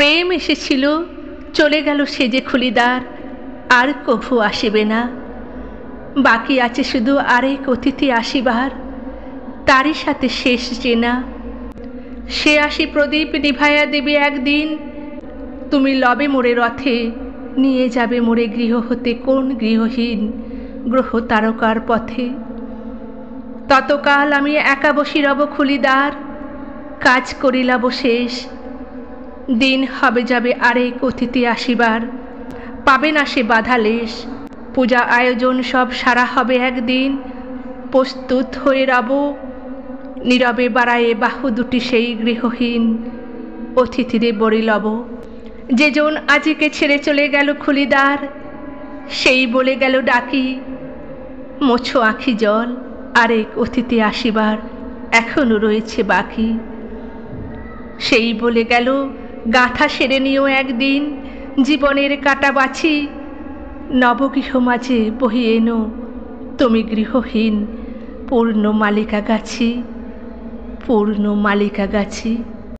প্রেম এসেছিল, চলে গেল সে যে খুলিদার, আর কভু আসিবে না। বাকি আছে শুধু আরেক অতিথি আসিবার, তারই সাথে শেষ চেনা। সে আসি প্রদীপ নিভাইয়া দেবে একদিন, তুমি লবে মোরে রথে, নিয়ে যাবে মোরে গৃহ হতে কোন গৃহহীন গ্রহ তারকার পথে। ততকাল আমি একা বসি রব খুলিদার, কাজ করিলাব শেষ। দিন হবে যাবে আরেক অতিথি আসিবার, পাবে না সে বাধা লেশ। পূজা আয়োজন সব সারা হবে একদিন, প্রস্তুত হয়ে রব, নীরবে বাড়ায়ে বাহু দুটি সেই গৃহহীন অতিথিরে বরি লব। যেজন আজিকে ছেড়ে চলে গেল খুলিদার, সেই বলে গেল ডাকি, মোছো আঁখি জল, আরেক অতিথি আসিবার এখনো রয়েছে বাকি। সেই বলে গেল গাঁথা সেরে নিও একদিন, জীবনের কাটা বাছি, নবগৃহ মাঝে বহিয়ে এনো তুমি গৃহহীন পূর্ণ মালিকা গাছি, পূর্ণ মালিকা গাছি।